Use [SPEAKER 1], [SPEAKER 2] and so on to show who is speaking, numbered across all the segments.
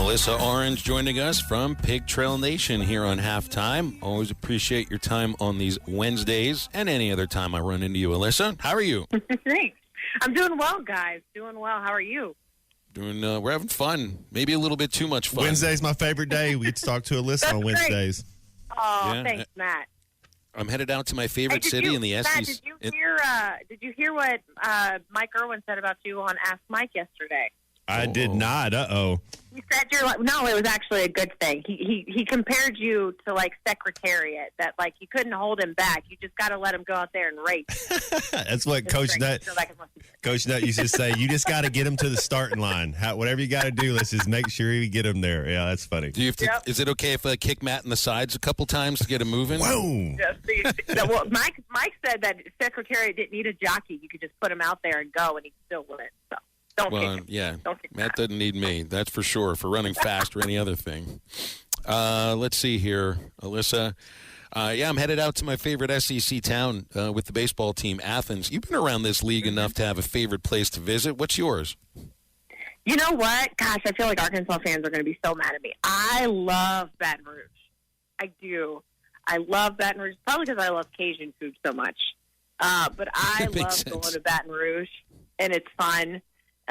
[SPEAKER 1] Alyssa Orange joining us from Pig Trail Nation here on Halftime. Always appreciate your time on these Wednesdays and any other time I run into you, Alyssa. How are you?
[SPEAKER 2] Thanks. I'm doing well, guys. Doing well. How are you?
[SPEAKER 1] We're having fun. Maybe a little bit too much fun.
[SPEAKER 3] Wednesday's my favorite day. We get to talk to Alyssa on Wednesdays.
[SPEAKER 2] Oh,
[SPEAKER 1] Yeah.
[SPEAKER 2] Thanks, Matt.
[SPEAKER 1] I'm headed out to my favorite city in the
[SPEAKER 2] Matt,
[SPEAKER 1] SEC.
[SPEAKER 2] did you hear what Mike Irwin said about you on Ask Mike yesterday?
[SPEAKER 3] I did not. Uh-oh.
[SPEAKER 2] He said you're like, no, it was actually a good thing. He compared you to like Secretariat, that like you couldn't hold him back. You just got to let him go out there and race.
[SPEAKER 3] That's what Coach Nutt used to say. You just got to get him to the starting line. Whatever you got to do, let's just make sure you get him there. Yeah, that's funny.
[SPEAKER 1] Do you have to, Is it okay if I kick Matt in the sides a couple times to get him moving?
[SPEAKER 3] Whoa!
[SPEAKER 2] Well, Mike said that Secretariat didn't need a jockey. You could just put him out there and go, and he'd still win it. So.
[SPEAKER 1] Yeah, Matt doesn't need me, that's for sure, for running fast or any other thing. Let's see here, Alyssa. I'm headed out to my favorite SEC town with the baseball team, Athens. You've been around this league enough to have a favorite place to visit. What's yours?
[SPEAKER 2] You know what? Gosh, I feel like Arkansas fans are going to be so mad at me. I love Baton Rouge. I do. I love Baton Rouge, probably because I love Cajun food so much. But I love going to Baton Rouge, and it's fun.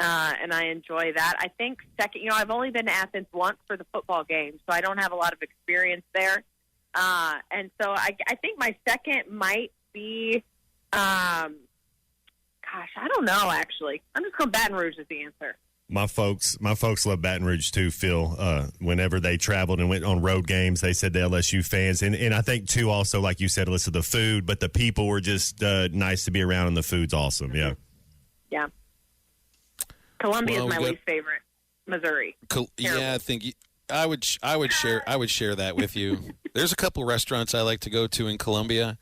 [SPEAKER 2] And I enjoy that. I think second, I've only been to Athens once for the football game, so I don't have a lot of experience there. And so I think my second might be, I don't know, actually. I'm just going Baton Rouge is the answer.
[SPEAKER 3] My folks love Baton Rouge too, Phil. Whenever they traveled and went on road games, they said to LSU fans. And I think, too, also, like you said, Alyssa, the food, but the people were just nice to be around, and the food's awesome. Yeah.
[SPEAKER 2] Yeah. Columbia is my least favorite. Missouri.
[SPEAKER 1] Yeah, I think I would share that with you. There's a couple restaurants I like to go to in Columbia,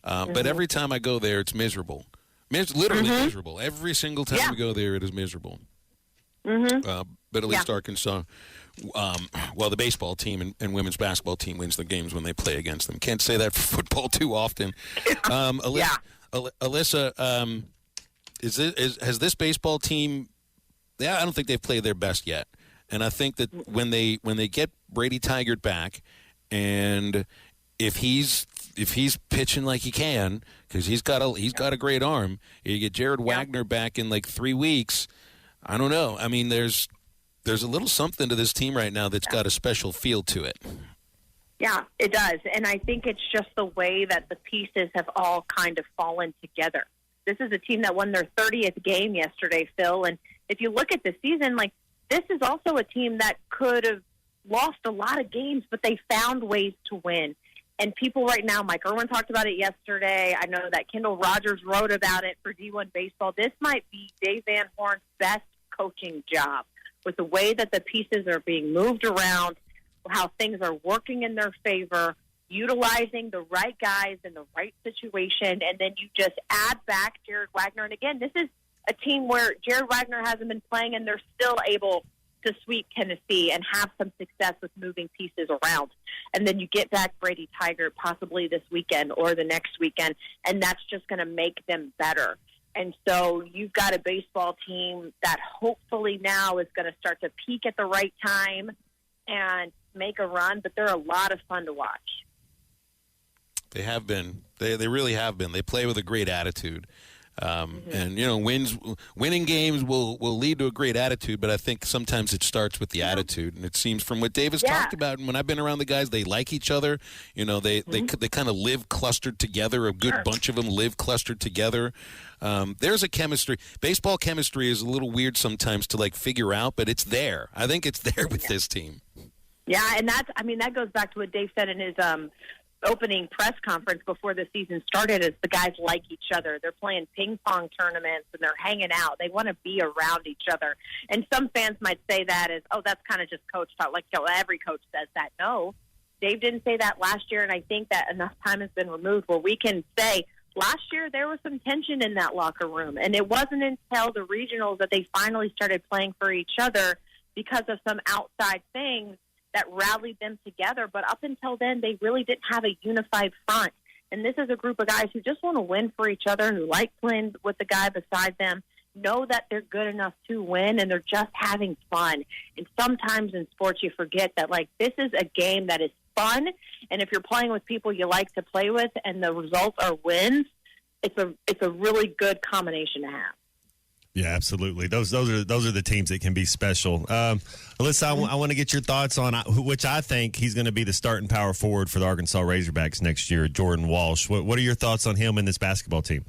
[SPEAKER 1] but every time I go there, it's miserable. Literally miserable. Every single time we go there, it is miserable. But at least Arkansas, the baseball team and women's basketball team wins the games when they play against them. Can't say that for football too often. Alyssa, has this baseball team? Yeah, I don't think they've played their best yet, and I think that when they get Brady Tigert back, and if he's pitching like he can, because he's got a great arm, you get Jared Wagner back in like 3 weeks. I don't know. I mean, there's a little something to this team right now that's got a special feel to it.
[SPEAKER 2] Yeah, it does, and I think it's just the way that the pieces have all kind of fallen together. This is a team that won their 30th game yesterday, Phil, and if you look at the season, like, this is also a team that could have lost a lot of games, but they found ways to win. And people right now, Mike Irwin talked about it yesterday. I know that Kendall Rogers wrote about it for D1 Baseball. This might be Dave Van Horn's best coaching job, with the way that the pieces are being moved around, how things are working in their favor, utilizing the right guys in the right situation, and then you just add back Jared Wagner. And again, this is a team where Jared Wagner hasn't been playing, and they're still able to sweep Tennessee and have some success with moving pieces around. And then you get back Brady Tigert possibly this weekend or the next weekend, and that's just going to make them better. And so you've got a baseball team that hopefully now is going to start to peak at the right time and make a run, but they're a lot of fun to watch.
[SPEAKER 1] They have been. They really have been. They play with a great attitude. And, winning games will lead to a great attitude, but I think sometimes it starts with the attitude. And it seems from what Dave has talked about, and when I've been around the guys, they like each other. They kind of live clustered together. A good bunch of them live clustered together. There's a chemistry. Baseball chemistry is a little weird sometimes to, figure out, but it's there. I think it's there with this team.
[SPEAKER 2] Yeah, and that goes back to what Dave said in his opening press conference before the season started, is the guys like each other. They're playing ping pong tournaments and they're hanging out. They want to be around each other. And some fans might say that as, that's kind of just coach talk. Every coach says that. No, Dave didn't say that last year, and I think that enough time has been removed where we can say last year there was some tension in that locker room, and it wasn't until the regionals that they finally started playing for each other because of some outside things that rallied them together. But up until then, they really didn't have a unified front. And this is a group of guys who just want to win for each other, who like playing with the guy beside them. know that they're good enough to win, and they're just having fun. And sometimes in sports you forget that, like, this is a game that is fun, and if you're playing with people you like to play with and the results are wins, it's a really good combination to have.
[SPEAKER 3] Yeah, absolutely. Those are the teams that can be special. Alyssa, I want to get your thoughts on which I think he's going to be the starting power forward for the Arkansas Razorbacks next year, Jordan Walsh. What are your thoughts on him and this basketball team?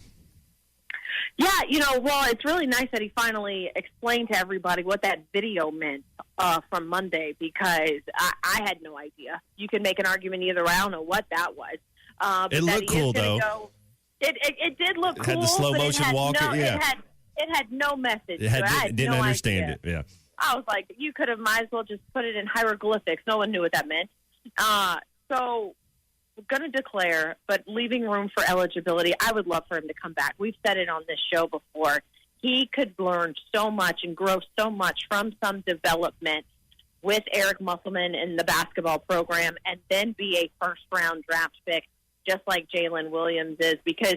[SPEAKER 2] Yeah, well, it's really nice that he finally explained to everybody what that video meant from Monday, because I had no idea. You can make an argument either way. I don't know what that was.
[SPEAKER 3] It looked cool, though.
[SPEAKER 2] It did look cool.
[SPEAKER 3] It had the slow motion walker.
[SPEAKER 2] It had no message.
[SPEAKER 3] Didn't understand it. Yeah.
[SPEAKER 2] I was like, you could have might as well just put it in hieroglyphics. No one knew what that meant. So we're going to declare, but leaving room for eligibility. I would love for him to come back. We've said it on this show before. He could learn so much and grow so much from some development with Eric Musselman in the basketball program, and then be a first-round draft pick, just like Jalen Williams is, because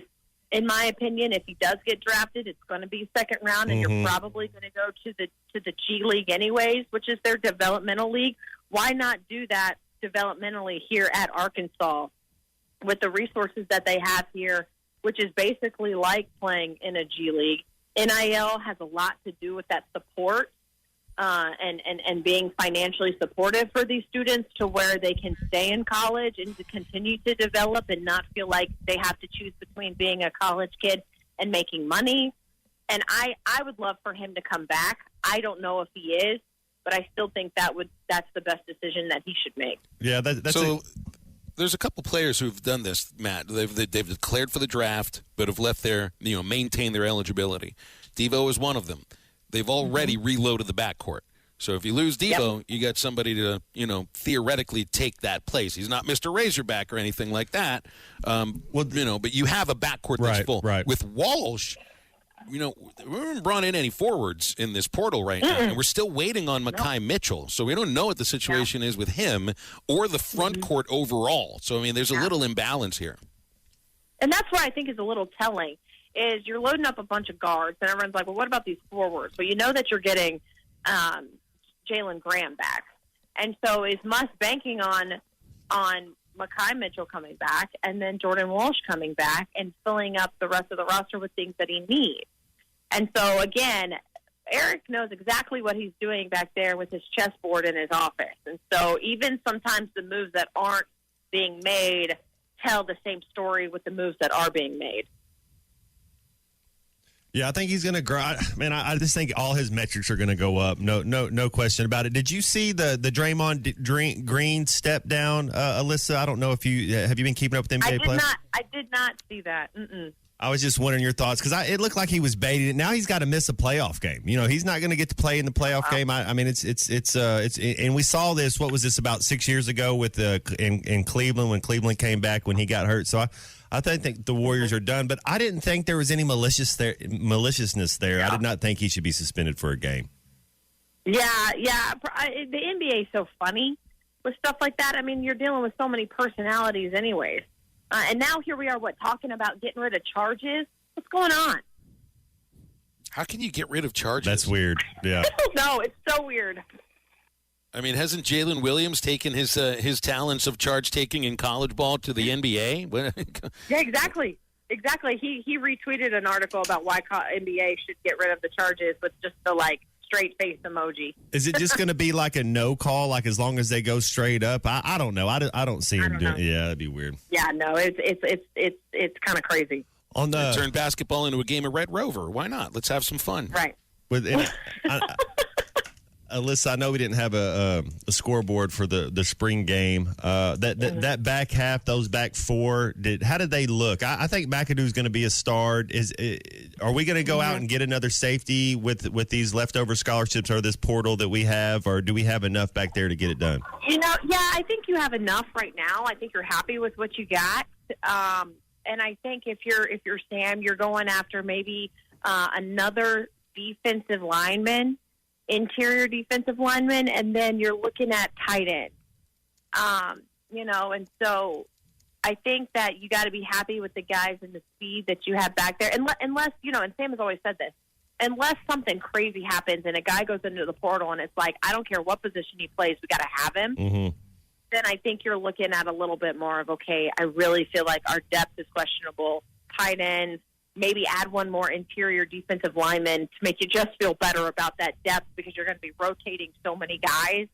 [SPEAKER 2] in my opinion, if he does get drafted, it's going to be second round, and you're probably going to go to the G League anyways, which is their developmental league. Why not do that developmentally here at Arkansas with the resources that they have here, which is basically like playing in a G League? NIL has a lot to do with that support and being financially supportive for these students to where they can stay in college and to continue to develop and not feel like they have to choose between being a college kid and making money. And I would love for him to come back. I don't know if he is, but I still think that's the best decision that he should make.
[SPEAKER 3] Yeah,
[SPEAKER 1] there's a couple players who've done this, Matt. They've declared for the draft, but have left maintain their eligibility. Devo is one of them. They've already reloaded the backcourt. So if you lose Devo, you got somebody to, theoretically take that place. He's not Mr. Razorback or anything like that. But you have a backcourt that's full.
[SPEAKER 3] Right.
[SPEAKER 1] With Walsh, we haven't brought in any forwards in this portal right now, and we're still waiting on Mekhi Mitchell. So we don't know what the situation is with him or the front court overall. So, there's a little imbalance here.
[SPEAKER 2] And that's what I think is a little telling, is you're loading up a bunch of guards, and everyone's like, well, what about these forwards? But you know that you're getting Jalen Graham back. And so is Musk banking on Mekhi Mitchell coming back and then Jordan Walsh coming back and filling up the rest of the roster with things that he needs? And so, again, Eric knows exactly what he's doing back there with his chessboard in his office. And so even sometimes the moves that aren't being made tell the same story with the moves that are being made.
[SPEAKER 3] Yeah, I think he's going to grow. I just think all his metrics are going to go up. No question about it. Did you see the Draymond Green step down, Alyssa? I don't know if have you been keeping up with NBA players?
[SPEAKER 2] I did not see that. Mm-mm.
[SPEAKER 3] I was just wondering your thoughts, because it looked like he was baiting it. Now he's got to miss a playoff game. He's not going to get to play in the playoff game. It's and we saw this. What was this, about 6 years ago with in Cleveland, when Cleveland came back when he got hurt? So I think the Warriors are done, but I didn't think there was any maliciousness there. I did not think he should be suspended for a game.
[SPEAKER 2] Yeah. The NBA is so funny with stuff like that. You're dealing with so many personalities anyways. And now here we are, talking about getting rid of charges? What's going on?
[SPEAKER 1] How can you get rid of charges?
[SPEAKER 3] That's weird. Yeah.
[SPEAKER 2] I don't know. It's so weird.
[SPEAKER 1] Hasn't Jalen Williams taken his talents of charge taking in college ball to the NBA?
[SPEAKER 2] Yeah, exactly. He retweeted an article about why NBA should get rid of the charges with just the straight face emoji.
[SPEAKER 3] Is it just going to be like a no call, as long as they go straight up? I don't know. I don't see him doing. Yeah, that'd be weird.
[SPEAKER 2] Yeah, no, it's kind of crazy.
[SPEAKER 1] Turn basketball into a game of Red Rover. Why not? Let's have some fun.
[SPEAKER 2] Right.
[SPEAKER 3] Alyssa, I know we didn't have a scoreboard for the spring game. That back half, those back four, how did they look? I think McAdoo's going to be a star. Are we going to go out and get another safety with these leftover scholarships or this portal that we have, or do we have enough back there to get it done?
[SPEAKER 2] Yeah, I think you have enough right now. I think you're happy with what you got, and I think if you're Sam, you're going after maybe another defensive lineman. Interior defensive lineman, and then you're looking at tight end. And so I think that you got to be happy with the guys and the speed that you have back there. Unless, and Sam has always said this, unless something crazy happens and a guy goes into the portal and it's like, I don't care what position he plays, we got to have him.
[SPEAKER 3] Mm-hmm.
[SPEAKER 2] Then I think you're looking at a little bit more of, okay, I really feel like our depth is questionable. Tight ends, maybe add one more interior defensive lineman to make you just feel better about that depth because you're going to be rotating so many guys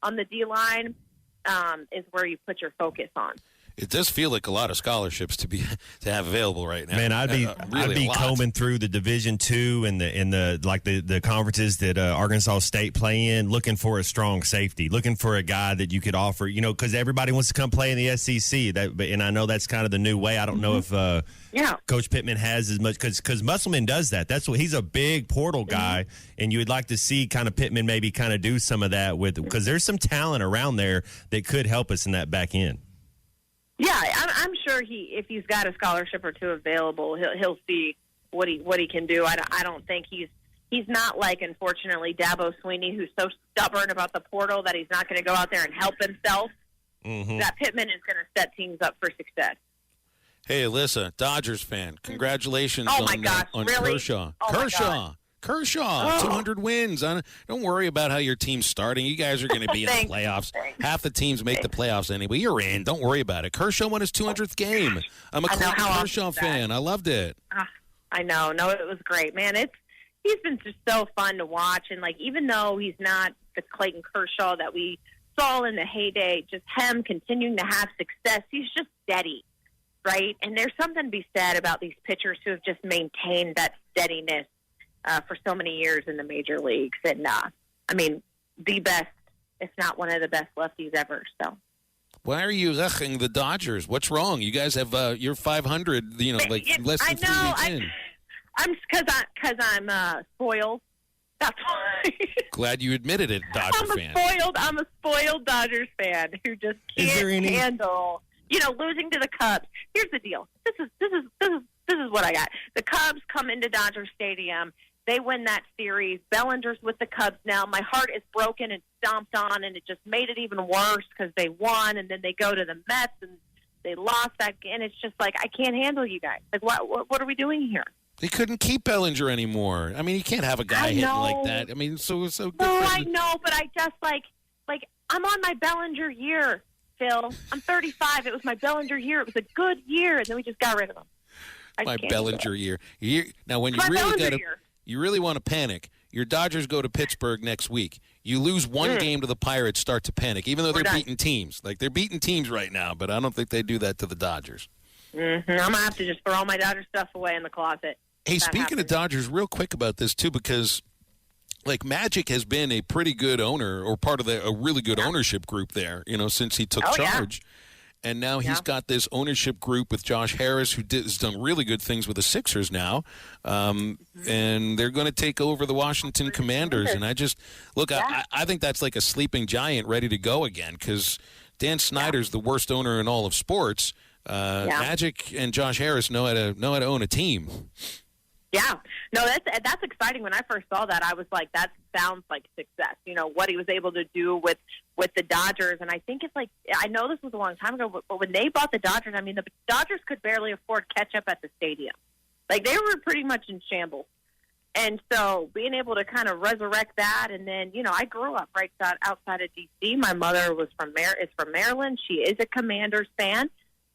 [SPEAKER 2] on the D-line is where you put your focus on.
[SPEAKER 1] It does feel like a lot of scholarships to have available right now.
[SPEAKER 3] Man, I'd be
[SPEAKER 1] really
[SPEAKER 3] combing through the Division II and the conferences that Arkansas State play in, looking for a strong safety, looking for a guy that you could offer. Because everybody wants to come play in the SEC. And I know that's kind of the new way. I don't know if Coach Pittman has as much because Musselman does that. That's what he's a big portal guy, and you would like to see kind of Pittman maybe kind of do some of that because there's some talent around there that could help us in that back end.
[SPEAKER 2] Yeah, I'm sure if he's got a scholarship or two available, he'll see what he can do. I don't think he's not like, unfortunately, Dabo Swinney, who's so stubborn about the portal that he's not going to go out there and help himself. Mm-hmm. That Pittman is going to set teams up for success.
[SPEAKER 1] Hey, Alyssa, Dodgers fan, congratulations
[SPEAKER 2] on really?
[SPEAKER 1] Kershaw.
[SPEAKER 2] Oh
[SPEAKER 1] Kershaw, 200 wins. Don't worry about how your team's starting. You guys are going to be in the playoffs. Half the teams make the playoffs anyway. You're in. Don't worry about it. Kershaw won his 200th game. I'm a Clayton Kershaw fan. I loved it.
[SPEAKER 2] I know. No, it was great, man. He's been just so fun to watch. And, even though he's not the Clayton Kershaw that we saw in the heyday, just him continuing to have success, he's just steady, right? And there's something to be said about these pitchers who have just maintained that steadiness for so many years in the major leagues. And, the best, if not one of the best lefties ever. So,
[SPEAKER 1] why are you ugh-ing the Dodgers? What's wrong? You guys have, you're 500, less than 3 weeks in.
[SPEAKER 2] Because I'm spoiled. That's why.
[SPEAKER 1] Glad you admitted it, Dodger fan.
[SPEAKER 2] I'm a spoiled Dodgers fan who just can't handle, losing to the Cubs. Here's the deal. This is what I got. The Cubs come into Dodger Stadium. They win that series. Bellinger's with the Cubs now. My heart is broken and stomped on, and it just made it even worse because they won, and then they go to the Mets, and they lost that. And it's just like, I can't handle you guys. Like, what are we doing here?
[SPEAKER 1] They couldn't keep Bellinger anymore. You can't have a guy hitting like that. So good.
[SPEAKER 2] No, I know, but I just like I'm on my Bellinger year, Phil. I'm 35. It was my Bellinger year. It was a good year, and then we just got rid of him.
[SPEAKER 1] My Bellinger year. Now, when you really want to panic, your Dodgers go to Pittsburgh next week. You lose one game to the Pirates, start to panic, even though they're beating teams. They're beating teams right now, but I don't think they do that to the Dodgers.
[SPEAKER 2] Mm-hmm. I'm going to have to just throw all my Dodger stuff away in the closet.
[SPEAKER 1] Hey, speaking of Dodgers, real quick about this, too, because Magic has been a pretty good owner or part of a really good ownership group there, since he took charge. Yeah. And now he's got this ownership group with Josh Harris, who has done really good things with the Sixers now. And they're going to take over the Washington Commanders. And I just, I think that's like a sleeping giant ready to go again because Dan Snyder's the worst owner in all of sports. Magic and Josh Harris know how to own a team.
[SPEAKER 2] Yeah. No, that's exciting. When I first saw that, I was like, that sounds like success. What he was able to do with the Dodgers. And I think it's I know this was a long time ago, but when they bought the Dodgers, the Dodgers could barely afford ketchup at the stadium. They were pretty much in shambles. And so being able to kind of resurrect that, and then, I grew up right outside of D.C. My mother is from Maryland. She is a Commanders fan.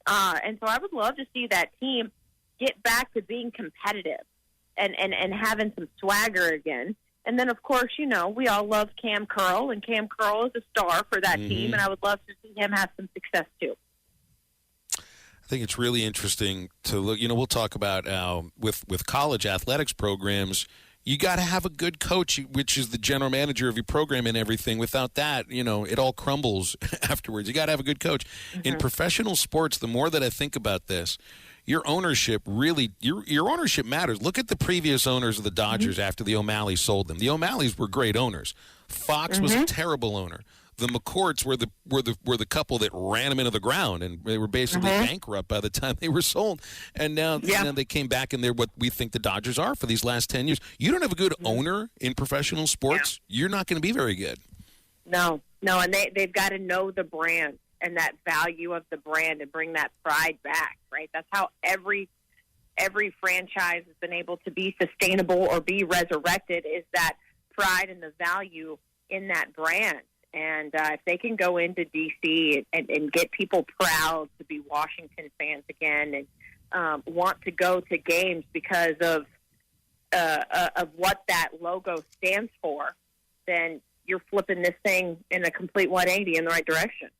[SPEAKER 2] And so I would love to see that team get back to being competitive and having some swagger again. And then, of course, we all love Cam Curl, and Cam Curl is a star for that team, and I would love to see him have some success, too.
[SPEAKER 1] I think it's really interesting to look. We'll talk about with college athletics programs, you got to have a good coach, which is the general manager of your program and everything. Without that, it all crumbles afterwards. You got to have a good coach. In professional sports, the more that I think about this, your ownership really, your ownership matters. Look at the previous owners of the Dodgers after the O'Malleys sold them. The O'Malleys were great owners. Fox was a terrible owner. The McCourts were the couple that ran them into the ground, and they were basically bankrupt by the time they were sold. And now they came back, and they're what we think the Dodgers are for these last 10 years. You don't have a good owner in professional sports, you're not going to be very good.
[SPEAKER 2] No, and they've got to know the brand and that value of the brand and bring that pride back, right? That's how every every franchise has been able to be sustainable or be resurrected is that pride and the value in that brand. And if they can go into D.C. and get people proud to be Washington fans again and want to go to games because of what that logo stands for, then you're flipping this thing in a complete 180 in the right direction.